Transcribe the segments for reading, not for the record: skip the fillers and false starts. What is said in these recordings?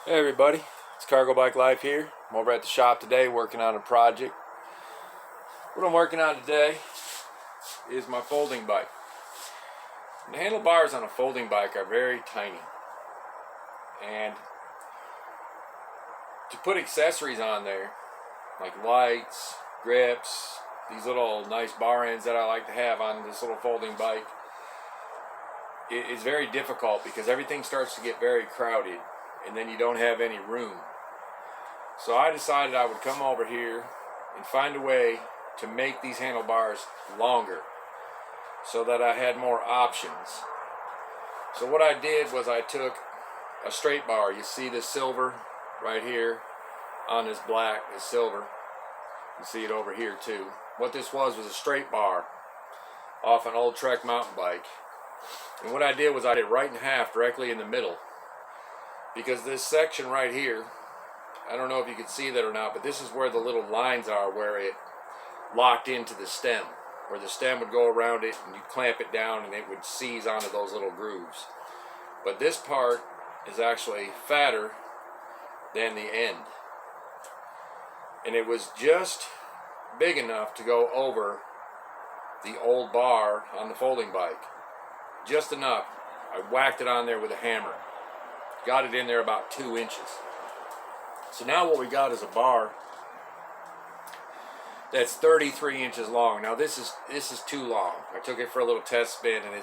Hey everybody, it's Cargo Bike Life here. I'm over at the shop today working on a project. What I'm working on today is my folding bike. And the handlebars on a folding bike are very tiny. And to put accessories on there, like lights, grips, these little nice bar ends that I like to have on this little folding bike, it is very difficult because everything starts to get very crowded and then you don't have any room. So I decided I would come over here and find a way to make these handlebars longer so that I had more options. So what I did was I took a straight bar. You see this silver right here on this black, this silver. You see it over here too. What this was a straight bar off an old Trek mountain bike. And what I did was I did it right in half directly in the middle. Because this section right here, I don't know if you can see that or not, but this is where the little lines are where it locked into the stem. Where the stem would go around it and you clamp it down and it would seize onto those little grooves. But this part is actually fatter than the end. And it was just big enough to go over the old bar on the folding bike. Just enough. I whacked it on there with a hammer. Got it in there about 2 inches. So now what we got is a bar that's 33 inches long. Now this is too long. I took it for a little test spin and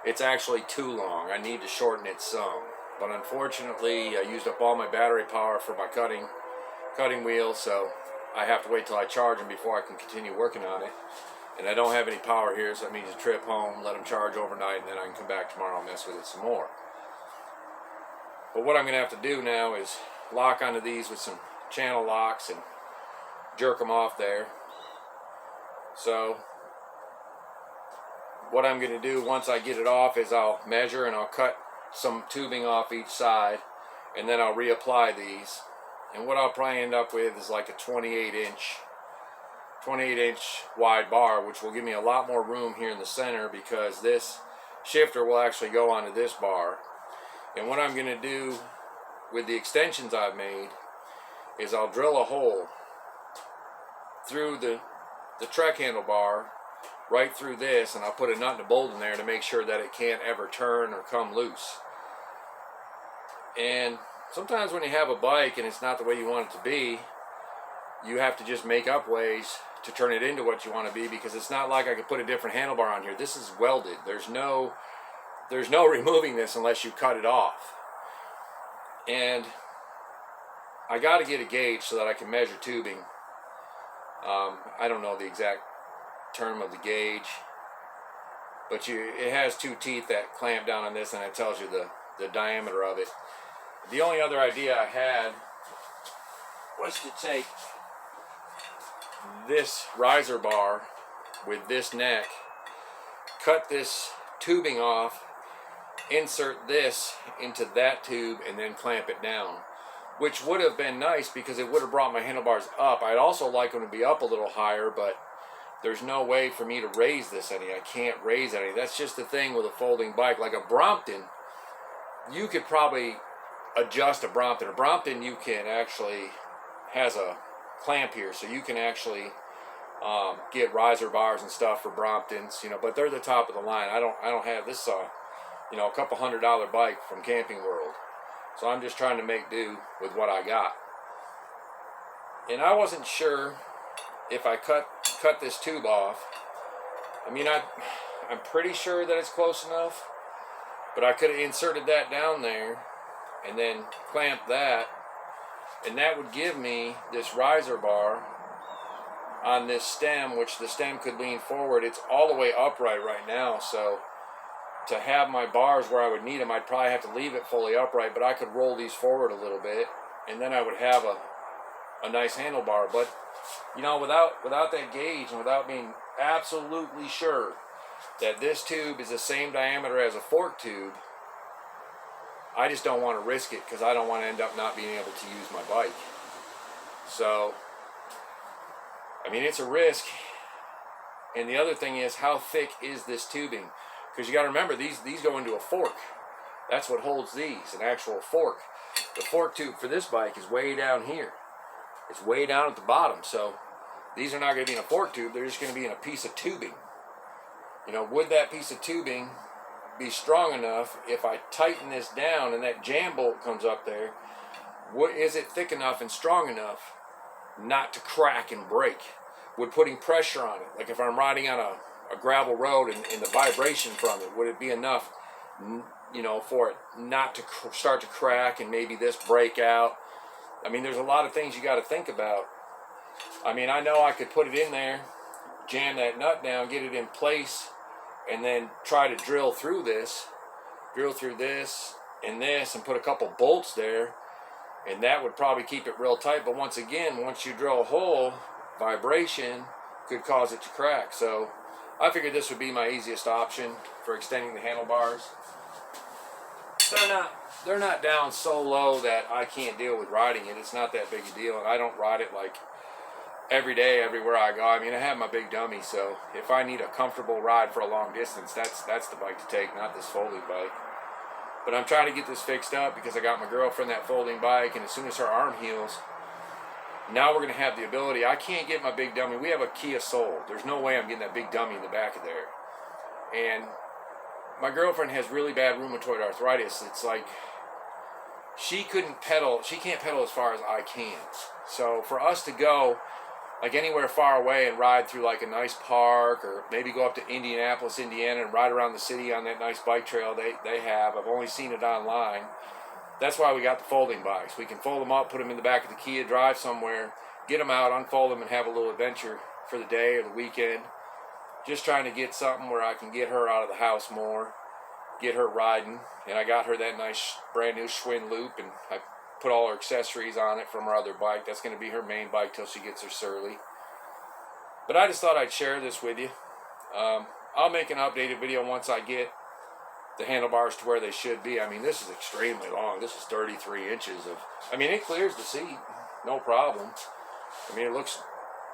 it's actually too long. I need to shorten it some. But unfortunately I used up all my battery power for my cutting wheel, so I have to wait till I charge them before I can continue working on it. And I don't have any power here, so that means a trip home, let them charge overnight, and then I can come back tomorrow and mess with it some more. But what I'm going to have to do now is lock onto these with some channel locks and jerk them off there. So what I'm going to do once I get it off is I'll measure and I'll cut some tubing off each side, and then I'll reapply these. And what I'll probably end up with is like a 28 inch wide bar, which will give me a lot more room here in the center because this shifter will actually go onto this bar. And what I'm going to do with the extensions I've made is I'll drill a hole through the Trek handlebar right through this, and I'll put a nut and a bolt in there to make sure that it can't ever turn or come loose. And sometimes when you have a bike and it's not the way you want it to be, you have to just make up ways to turn it into what you want to be, because it's not like I could put a different handlebar on here. This is welded. There's no removing this unless you cut it off. And I got to get a gauge so that I can measure tubing. I don't know the exact term of the gauge, but it has 2 teeth that clamp down on this, and it tells you the diameter of it. The only other idea I had was to take this riser bar with this neck, cut this tubing off, insert this into that tube, and then clamp it down, which would have been nice because it would have brought my handlebars up. I'd also like them to be up a little higher, but there's no way for me to raise this any. I can't raise any. That's just the thing with a folding bike. Like a Brompton, you could probably adjust a Brompton. A Brompton you can actually has a clamp here, so you can actually get riser bars and stuff for Bromptons, but they're the top of the line. I don't have this a couple $100 bike from Camping World. So I'm just trying to make do with what I got. And I wasn't sure if I cut this tube off. I mean, I'm pretty sure that it's close enough, but I could have inserted that down there and then clamped that, and that would give me this riser bar on this stem, which the stem could lean forward. It's all the way upright right now, so to have my bars where I would need them, I'd probably have to leave it fully upright, but I could roll these forward a little bit, and then I would have a nice handlebar. But without that gauge, and without being absolutely sure that this tube is the same diameter as a fork tube, I just don't want to risk it, because I don't want to end up not being able to use my bike. So I mean, it's a risk. And the other thing is, how thick is this tubing? Because you got to remember, these go into a fork. That's what holds these, an actual fork. The fork tube for this bike is way down here. It's way down at the bottom, so these are not going to be in a fork tube. They're just going to be in a piece of tubing. You know, would that piece of tubing be strong enough if I tighten this down and that jam bolt comes up there? Is it thick enough and strong enough not to crack and break? Would putting pressure on it, like if I'm riding on a gravel road and the vibration from it, would it be enough, you know, for it not to start to crack and maybe this break out? I mean, there's a lot of things you got to think about. I mean, I know I could put it in there, jam that nut down, get it in place, and then try to drill through this and put a couple bolts there, and that would probably keep it real tight. But once again, once you drill a hole, vibration could cause it to crack. So I figured this would be my easiest option for extending the handlebars. They're not down so low that I can't deal with riding it. It's not that big a deal, and I don't ride it like every day, everywhere I go. I mean, I have my big dummy, so if I need a comfortable ride for a long distance, that's the bike to take, not this folding bike. But I'm trying to get this fixed up because I got my girlfriend that folding bike, and as soon as her arm heals, now we're going to have the ability. I can't get my big dummy. We have a Kia Soul. There's no way I'm getting that big dummy in the back of there. And my girlfriend has really bad rheumatoid arthritis. It's like she can't pedal as far as I can. So for us to go like anywhere far away and ride through like a nice park, or maybe go up to Indianapolis, Indiana, and ride around the city on that nice bike trail they have. I've only seen it online. That's why we got the folding bikes. We can fold them up, put them in the back of the Kia, drive somewhere, get them out, unfold them, and have a little adventure for the day or the weekend. Just trying to get something where I can get her out of the house more, get her riding. And I got her that nice brand new Schwinn loop, and I put all her accessories on it from her other bike. That's going to be her main bike till she gets her Surly. But I just thought I'd share this with you. I'll make an updated video once I get the handlebars to where they should be. I mean, this is extremely long. This is 33 inches of, I mean, it clears the seat, no problem. I mean, it looks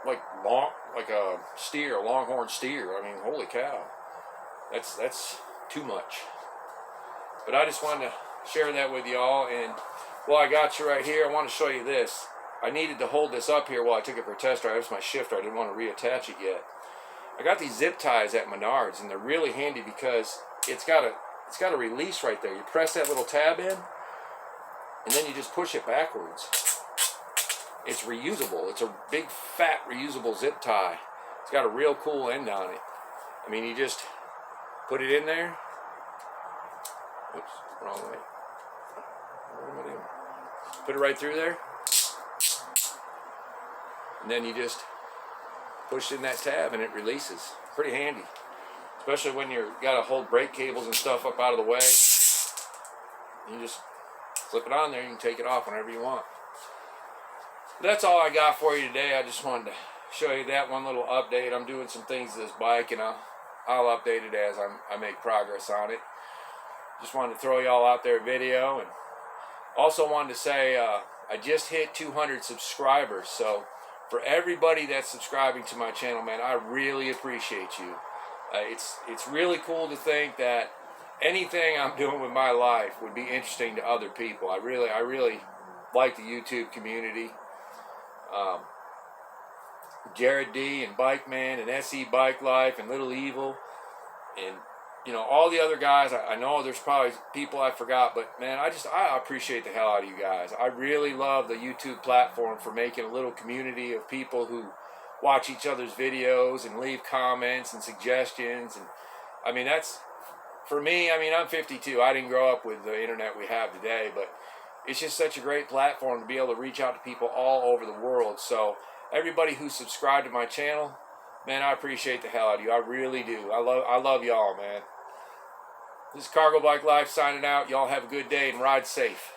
like a steer, a longhorn steer. I mean, holy cow. That's too much. But I just wanted to share that with y'all. And while I got you right here, I want to show you this. I needed to hold this up here while I took it for a test drive. It's my shifter. I didn't want to reattach it yet. I got these zip ties at Menards, and they're really handy because it's got a release right there. You press that little tab in, and then you just push it backwards. It's reusable. It's a big, fat, reusable zip tie. It's got a real cool end on it. I mean, you just put it in there. Oops, wrong way. What am I doing? Put it right through there. And then you just push in that tab and it releases. Pretty handy. Especially when you've got to hold brake cables and stuff up out of the way. You just flip it on there, you can take it off whenever you want. But that's all I got for you today. I just wanted to show you that one little update. I'm doing some things to this bike, and I'll update it as I make progress on it. Just wanted to throw y'all out there a video, and also wanted to say I just hit 200 subscribers. So for everybody that's subscribing to my channel, man, I really appreciate you. It's really cool to think that anything I'm doing with my life would be interesting to other people. I really like the YouTube community. Jared D and Bike Man and SE Bike Life and Little Evil and all the other guys. I know there's probably people I forgot, but man, I appreciate the hell out of you guys. I really love the YouTube platform for making a little community of people who watch each other's videos and leave comments and suggestions. And I mean, that's for me. I mean, I'm 52. I didn't grow up with the internet we have today, but it's just such a great platform to be able to reach out to people all over the world. So everybody who's subscribed to my channel, man, I appreciate the hell out of you. I really do. I love y'all, man. This is Cargo Bike Life signing out. Y'all have a good day and ride safe.